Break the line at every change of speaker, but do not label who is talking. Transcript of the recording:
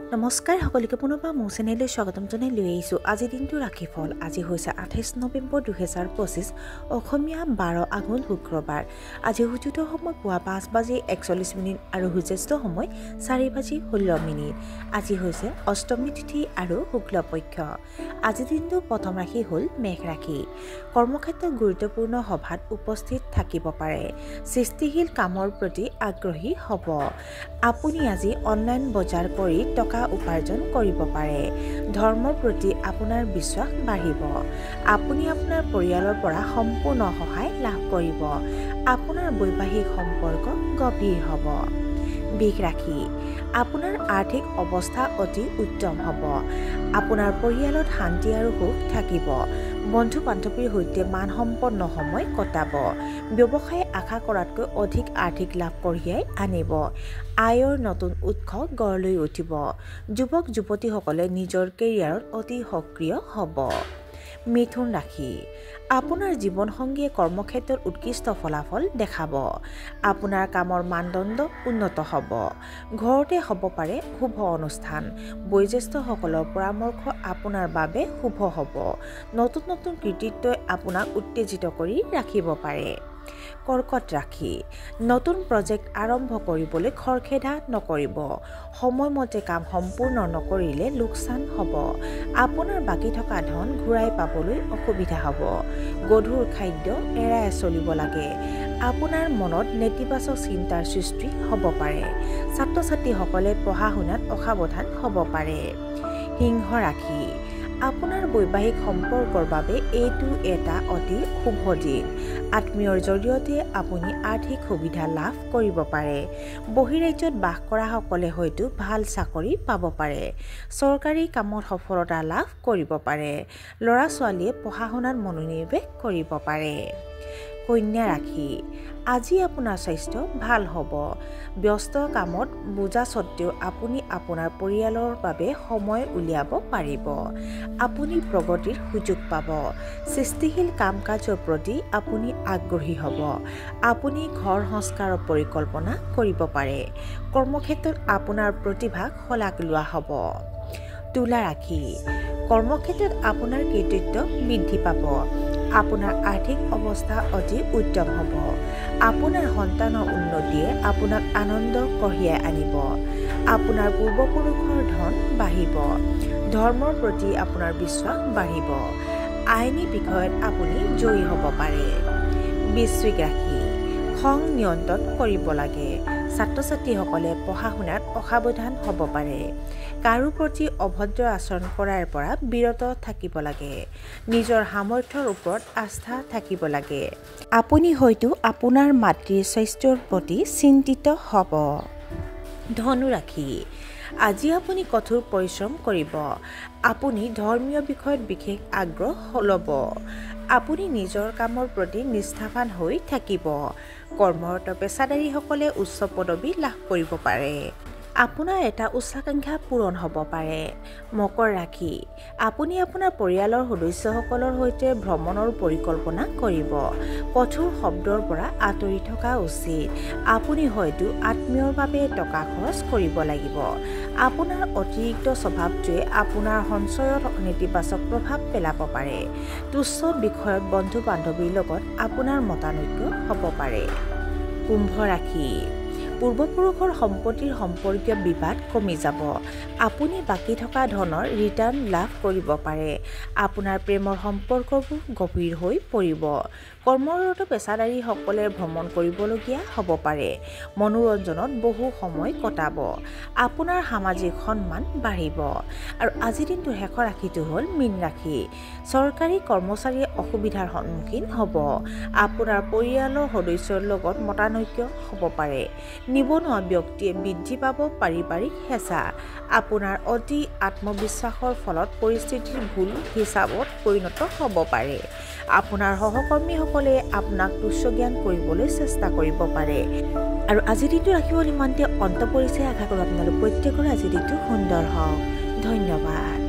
নমস্কাৰ সকলোকে পুনৰবাৰ মোৰ চেনেললৈ স্বাগতম জনাই লৈ আহিছোঁ। আজিৰ দিনটো ৰাশিফল। আজি হৈছে 28 নৱেম্বৰ 2025, অসমীয়া 12 আঘোণ শুক্ৰবাৰ। আজি সূৰ্যোদয় সময় পুৱা 5:41 আৰু সূৰ্যাস্ত সময় 4:16। আজি হৈছে অষ্টমী তিথি আৰু শুক্লপক্ষ। আজিৰ দিনটো প্ৰথম ৰাশি হ'ল মেঘ ৰাশি। কৰ্মক্ষেত্ৰত গুৰুত্বপূৰ্ণ সভাত উপস্থিত থাকিব পাৰে। সৃষ্টিশীল কামৰ প্ৰতি আগ্ৰহী হ'ব। আপুনি আজি অনলাইন বজাৰ কৰি টকা উপাৰ্জন কৰিব পাৰে। ধৰ্মৰ প্ৰতি আপোনাৰ বিশ্বাস বাঢ়িব। আপুনি আপোনাৰ পৰিয়ালৰ পৰা সম্পূৰ্ণ সহায় লাভ কৰিব। আপোনাৰ বৈবাহিক সম্পৰ্ক গভীৰ হ'ব। বৃষ ৰাশি। আপোনাৰ আৰ্থিক অৱস্থা অতি উত্তম হ'ব। আপোনাৰ পৰিয়ালত শান্তি আৰু সুখ থাকিব। বন্ধু বান্ধৱীৰ সৈতে মানসম্পন্ন সময় কটাব। ব্যৱসায় আশা কৰাতকৈ অধিক আৰ্থিক লাভ কঢ়িয়াই আনিব। আয়ৰ নতুন উৎস গঢ় লৈ উঠিব। যুৱক যুৱতীসকলে নিজৰ কেৰিয়াৰত অতি সক্ৰিয় হ'ব। মিথুন ৰাশি। আপোনাৰ জীৱনসংগীয়ে কৰ্মক্ষেত্ৰত উৎকৃষ্ট ফলাফল দেখাব। আপোনাৰ কামৰ মানদণ্ড উন্নত হ'ব। ঘৰতে হ'ব পাৰে শুভ অনুষ্ঠান। বয়োজ্যেষ্ঠসকলৰ পৰামৰ্শ আপোনাৰ বাবে শুভ হ'ব। নতুন নতুন কৃতিত্বই আপোনাক উত্তেজিত কৰি ৰাখিব পাৰে। কৰ্কট ৰাশি। নতুন প্ৰজেক্ট আৰম্ভ কৰিবলৈ খৰখেদা নকৰিব। সময়মতে কাম সম্পূৰ্ণ নকৰিলে লোকচান হ'ব। আপোনাৰ বাকী থকা ধন ঘূৰাই পাবলৈ অসুবিধা হ'ব। গধুৰ খাদ্য এৰাই চলিব লাগে। আপোনাৰ মনত নেতিবাচক চিন্তাৰ সৃষ্টি হ'ব পাৰে। ছাত্ৰ ছাত্ৰীসকলে পঢ়া শুনাত অসাৱধান হ'ব পাৰে। সিংহ ৰাশি। আপোনাৰ বৈবাহিক সম্পৰ্কৰ বাবে এইটো এটা অতি শুভ দিন। আত্মীয়ৰ জৰিয়তে আপুনি আৰ্থিক সুবিধা লাভ কৰিব পাৰে। বহিৰাজ্যত বাস কৰাসকলে হয়তো ভাল চাকৰি পাব পাৰে। চৰকাৰী কামত সফলতা লাভ কৰিব পাৰে। ল'ৰা ছোৱালীয়ে পঢ়া শুনাত মনোনিৱেশ কৰিব পাৰে। কন্যা ৰাশি। আজি আপোনাৰ স্বাস্থ্য ভাল হ'ব। ব্যস্ত কামত বোজা স্বত্বেও আপুনি আপোনাৰ পৰিয়ালৰ বাবে সময় উলিয়াব পাৰিব। আপুনি প্ৰগতিৰ সুযোগ পাব। সৃষ্টিশীল কাম কাজৰ প্ৰতি আপুনি আগ্ৰহী হ'ব। আপুনি ঘৰ সংস্কাৰৰ পৰিকল্পনা কৰিব পাৰে। কৰ্মক্ষেত্ৰত আপোনাৰ প্ৰতিভাক শলাগ লোৱা হ'ব। তুলা ৰাশি। কৰ্মক্ষেত্ৰত আপোনাৰ কৃতিত্ব বৃদ্ধি পাব। আপোনাৰ আৰ্থিক অৱস্থা অতি উত্তম হ'ব। আপোনাৰ সন্তানৰ উন্নতিয়ে আপোনাক আনন্দ কঢ়িয়াই আনিব। আপোনাৰ পূৰ্বপুৰুষৰ ধন বাঢ়িব। ধৰ্মৰ প্ৰতি আপোনাৰ বিশ্বাস বাঢ়িব। আইনী বিষয়ত আপুনি জয়ী হ'ব পাৰে। বৃশ্চিক ৰাশি। খং নিয়ন্ত্ৰণ কৰিব লাগে। ছাত্ৰ ছাত্ৰীসকলে পঢ়া শুনাত অসাৱধান হ'ব পাৰে। কাৰো প্ৰতি অভদ্ৰ আচৰণ কৰাৰ পৰা বিৰত থাকিব লাগে। নিজৰ সামৰ্থ্যৰ ওপৰত আস্থা থাকিব লাগে। আপুনি হয়তো আপোনাৰ মাতৃৰ স্বাস্থ্যৰ প্ৰতি চিন্তিত হ'ব। ধনু ৰাশি। আজি আপুনি কঠোৰ পৰিশ্ৰম কৰিব। আপুনি ধৰ্মীয় বিষয়ত বিশেষ আগ্ৰহ ল'ব। আপুনি নিজৰ কামৰ প্ৰতি নিষ্ঠাৱান হৈ থাকিব। কৰ্মৰত পেছাদাৰীসকলে উচ্চ পদবী লাভ কৰিব পাৰে। আপোনাৰ এটা উচ্চাকাংক্ষা পূৰণ হ'ব পাৰে। মকৰ ৰাশি। আপুনি আপোনাৰ পৰিয়ালৰ সদস্যসকলৰ সৈতে ভ্ৰমণৰ পৰিকল্পনা কৰিব। কঠোৰ শব্দৰ পৰা আঁতৰি থকা উচিত। আপুনি হয়তো আত্মীয়ৰ বাবে টকা খৰচ কৰিব লাগিব। আপোনাৰ অতিৰিক্ত স্বভাৱটোৱে আপোনাৰ সঞ্চয়ত নেতিবাচক প্ৰভাৱ পেলাব পাৰে। তুচ্ছ বিষয়ত বন্ধু বান্ধৱীৰ লগত আপোনাৰ মতানৈক্য হ'ব পাৰে। কুম্ভ ৰাশি। পূৰ্বপুৰুষৰ সম্পত্তিৰ সম্পৰ্কীয় বিবাদ কমি যাব। আপুনি বাকী থকা ধনৰ ৰিটাৰ্ণ লাভ কৰিব পাৰে। আপোনাৰ প্ৰেমৰ সম্পৰ্কবোৰ গভীৰ হৈ পৰিব। কৰ্মৰত পেছাদাৰীসকলে ভ্ৰমণ কৰিবলগীয়া হ'ব পাৰে। মনোৰঞ্জনত বহু সময় কটাব। আপোনাৰ সামাজিক সন্মান বাঢ়িব। আৰু আজিৰ দিনটোৰ শেষৰ ৰাশিটো হ'ল মীন ৰাশি। চৰকাৰী কৰ্মচাৰীয়ে অসুবিধাৰ সন্মুখীন হ'ব। আপোনাৰ পৰিয়ালৰ সদস্যৰ লগত মতানৈক্য হ'ব পাৰে। নিবনুৱা ব্যক্তিয়ে বৃদ্ধি পাব পাৰিবাৰিক হেঁচা। আপোনাৰ অতি আত্মবিশ্বাসৰ ফলত পৰিস্থিতিৰ ভুল হিচাপত পৰিণত হ'ব পাৰে। আপোনাৰ সহকৰ্মীসকলে আপোনাক তুচ্ছ জ্ঞান কৰিবলৈ চেষ্টা কৰিব পাৰে। আৰু আজিৰ দিনটো ৰাখিব ইমানতে অন্ত পৰিছে। আশা কৰোঁ আপোনালোক প্ৰত্যেকৰে আজিৰ দিনটো সুন্দৰ হওক। ধন্যবাদ।